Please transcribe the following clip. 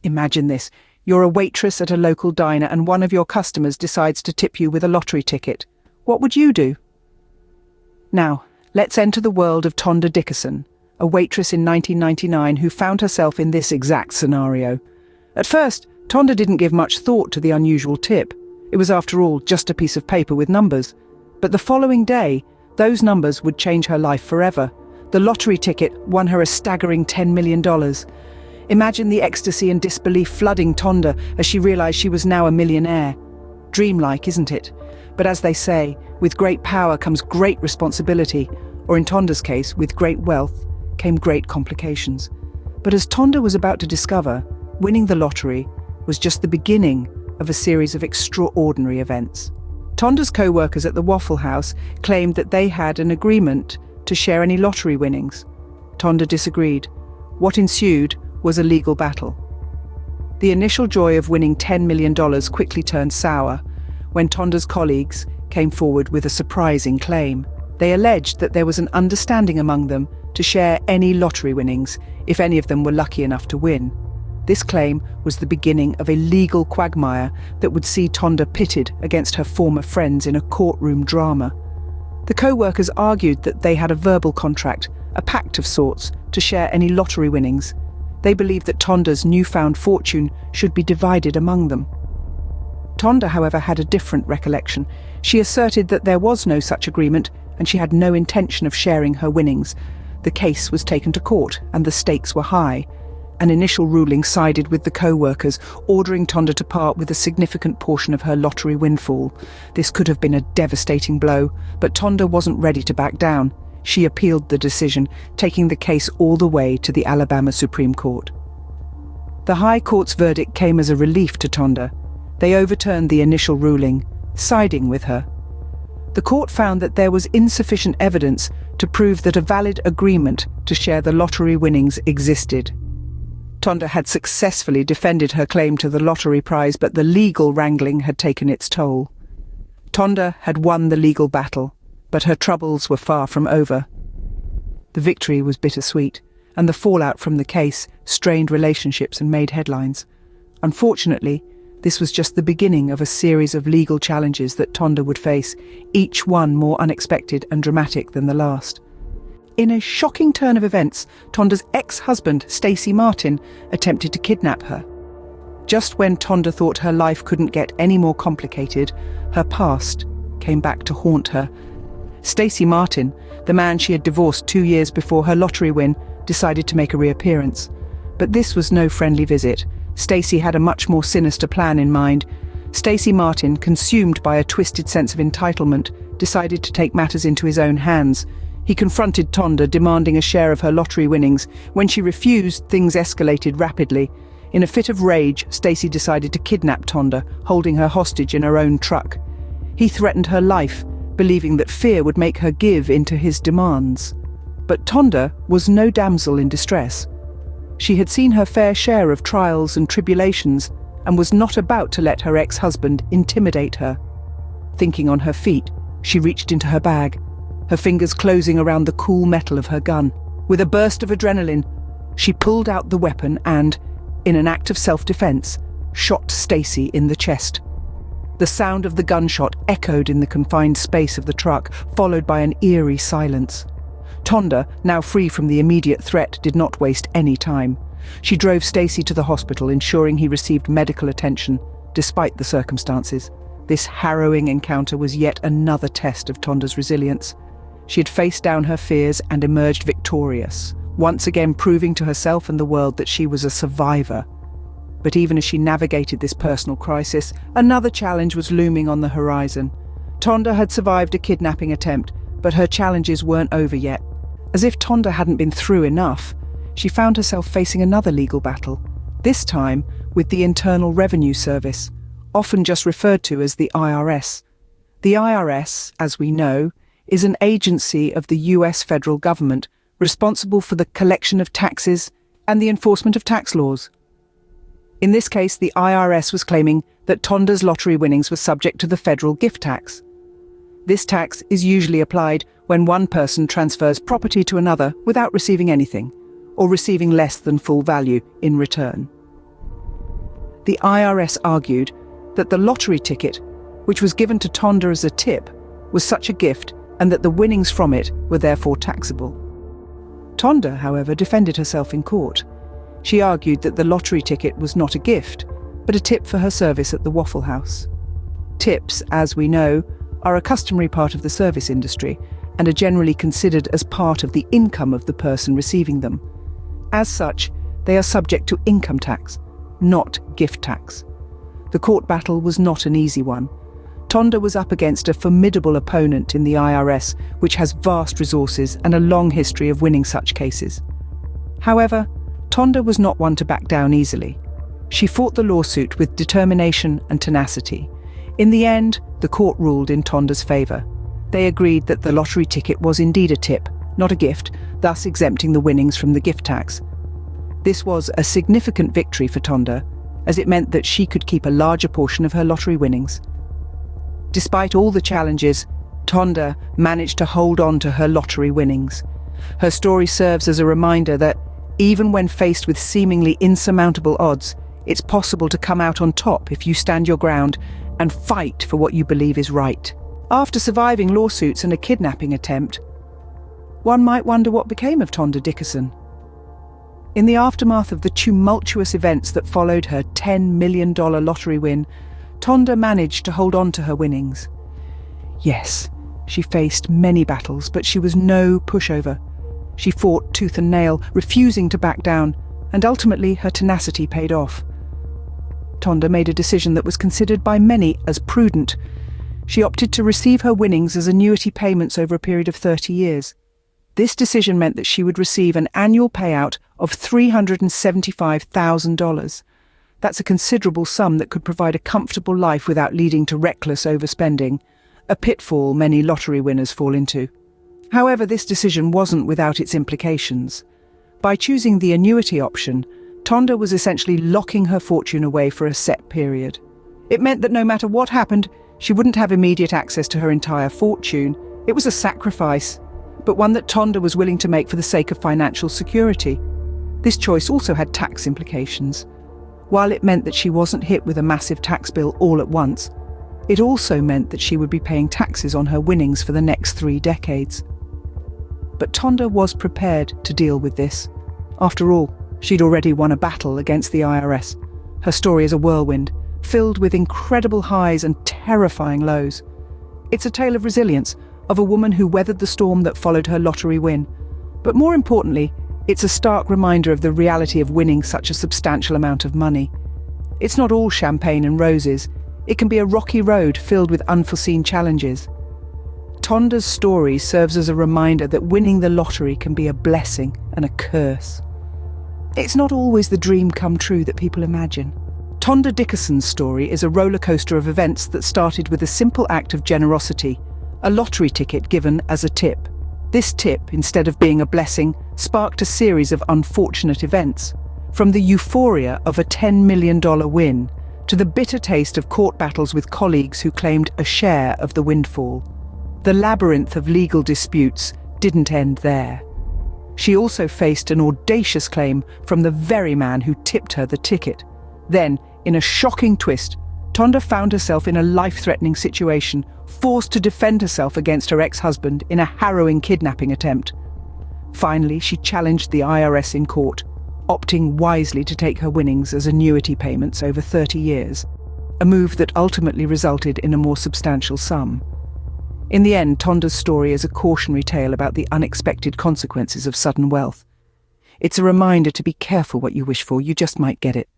Imagine this. You're a waitress at a local diner and one of your customers decides to tip you with a lottery ticket. What would you do? Now, let's enter the world of Tonda Dickerson, a waitress in 1999 who found herself in this exact scenario. At first, Tonda didn't give much thought to the unusual tip. It was, after all, just a piece of paper with numbers. But the following day, those numbers would change her life forever. The lottery ticket won her a staggering $10 million. Imagine the ecstasy and disbelief flooding Tonda as she realized she was now a millionaire. Dreamlike, isn't it? But as they say, with great power comes great responsibility, or in Tonda's case, with great wealth came great complications. But as Tonda was about to discover, winning the lottery was just the beginning of a series of extraordinary events. Tonda's co-workers at the Waffle House claimed that they had an agreement to share any lottery winnings. Tonda disagreed. What ensued was a legal battle. The initial joy of winning $10 million quickly turned sour when Tonda's colleagues came forward with a surprising claim. They alleged that there was an understanding among them to share any lottery winnings if any of them were lucky enough to win. This claim was the beginning of a legal quagmire that would see Tonda pitted against her former friends in a courtroom drama. The co-workers argued that they had a verbal contract, a pact of sorts, to share any lottery winnings. They believed that Tonda's newfound fortune should be divided among them. Tonda, however, had a different recollection. She asserted that there was no such agreement and she had no intention of sharing her winnings. The case was taken to court and the stakes were high. An initial ruling sided with the co-workers, ordering Tonda to part with a significant portion of her lottery windfall. This could have been a devastating blow, but Tonda wasn't ready to back down. She appealed the decision, taking the case all the way to the Alabama Supreme Court. The High Court's verdict came as a relief to Tonda. They overturned the initial ruling, siding with her. The court found that there was insufficient evidence to prove that a valid agreement to share the lottery winnings existed. Tonda had successfully defended her claim to the lottery prize, but the legal wrangling had taken its toll. Tonda had won the legal battle, but her troubles were far from over. The victory was bittersweet, and the fallout from the case strained relationships and made headlines. Unfortunately, this was just the beginning of a series of legal challenges that Tonda would face, each one more unexpected and dramatic than the last. In a shocking turn of events, Tonda's ex-husband, Stacey Martin, attempted to kidnap her. Just when Tonda thought her life couldn't get any more complicated, her past came back to haunt her. Stacey Martin, the man she had divorced 2 years before her lottery win, decided to make a reappearance. But this was no friendly visit. Stacey had a much more sinister plan in mind. Stacey Martin, consumed by a twisted sense of entitlement, decided to take matters into his own hands. He confronted Tonda, demanding a share of her lottery winnings. When she refused, things escalated rapidly. In a fit of rage, Stacey decided to kidnap Tonda, holding her hostage in her own truck. He threatened her life, believing that fear would make her give in to his demands. But Tonda was no damsel in distress. She had seen her fair share of trials and tribulations and was not about to let her ex-husband intimidate her. Thinking on her feet, she reached into her bag, her fingers closing around the cool metal of her gun. With a burst of adrenaline, she pulled out the weapon and, in an act of self-defense, shot Stacey in the chest. The sound of the gunshot echoed in the confined space of the truck, followed by an eerie silence. Tonda, now free from the immediate threat, did not waste any time. She drove Stacey to the hospital, ensuring he received medical attention, despite the circumstances. This harrowing encounter was yet another test of Tonda's resilience. She had faced down her fears and emerged victorious, once again proving to herself and the world that she was a survivor. But even as she navigated this personal crisis, another challenge was looming on the horizon. Tonda had survived a kidnapping attempt, but her challenges weren't over yet. As if Tonda hadn't been through enough, she found herself facing another legal battle, this time with the Internal Revenue Service, often just referred to as the IRS. The IRS, as we know, is an agency of the US federal government responsible for the collection of taxes and the enforcement of tax laws. In this case, the IRS was claiming that Tonda's lottery winnings were subject to the federal gift tax. This tax is usually applied when one person transfers property to another without receiving anything, or receiving less than full value in return. The IRS argued that the lottery ticket, which was given to Tonda as a tip, was such a gift and that the winnings from it were therefore taxable. Tonda, however, defended herself in court. She argued that the lottery ticket was not a gift, but a tip for her service at the Waffle House. Tips, as we know, are a customary part of the service industry and are generally considered as part of the income of the person receiving them. As such, they are subject to income tax, not gift tax. The court battle was not an easy one. Tonda was up against a formidable opponent in the IRS, which has vast resources and a long history of winning such cases. However, Tonda was not one to back down easily. She fought the lawsuit with determination and tenacity. In the end, the court ruled in Tonda's favour. They agreed that the lottery ticket was indeed a tip, not a gift, thus exempting the winnings from the gift tax. This was a significant victory for Tonda, as it meant that she could keep a larger portion of her lottery winnings. Despite all the challenges, Tonda managed to hold on to her lottery winnings. Her story serves as a reminder that, even when faced with seemingly insurmountable odds, it's possible to come out on top if you stand your ground and fight for what you believe is right. After surviving lawsuits and a kidnapping attempt, one might wonder what became of Tonda Dickerson. In the aftermath of the tumultuous events that followed her $10 million lottery win, Tonda managed to hold on to her winnings. Yes, she faced many battles, but she was no pushover. She fought tooth and nail, refusing to back down, and ultimately her tenacity paid off. Tonda made a decision that was considered by many as prudent. She opted to receive her winnings as annuity payments over a period of 30 years. This decision meant that she would receive an annual payout of $375,000. That's a considerable sum that could provide a comfortable life without leading to reckless overspending, a pitfall many lottery winners fall into. However, this decision wasn't without its implications. By choosing the annuity option, Tonda was essentially locking her fortune away for a set period. It meant that no matter what happened, she wouldn't have immediate access to her entire fortune. It was a sacrifice, but one that Tonda was willing to make for the sake of financial security. This choice also had tax implications. While it meant that she wasn't hit with a massive tax bill all at once, it also meant that she would be paying taxes on her winnings for the next 3 decades. But Tonda was prepared to deal with this. After all, she'd already won a battle against the IRS. Her story is a whirlwind, filled with incredible highs and terrifying lows. It's a tale of resilience, of a woman who weathered the storm that followed her lottery win. But more importantly, it's a stark reminder of the reality of winning such a substantial amount of money. It's not all champagne and roses. It can be a rocky road filled with unforeseen challenges. Tonda's story serves as a reminder that winning the lottery can be a blessing and a curse. It's not always the dream come true that people imagine. Tonda Dickerson's story is a roller coaster of events that started with a simple act of generosity, a lottery ticket given as a tip. This tip, instead of being a blessing, sparked a series of unfortunate events, from the euphoria of a $10 million win to the bitter taste of court battles with colleagues who claimed a share of the windfall. The labyrinth of legal disputes didn't end there. She also faced an audacious claim from the very man who tipped her the ticket. Then, in a shocking twist, Tonda found herself in a life-threatening situation, forced to defend herself against her ex-husband in a harrowing kidnapping attempt. Finally, she challenged the IRS in court, opting wisely to take her winnings as annuity payments over 30 years, a move that ultimately resulted in a more substantial sum. In the end, Tonda's story is a cautionary tale about the unexpected consequences of sudden wealth. It's a reminder to be careful what you wish for, you just might get it.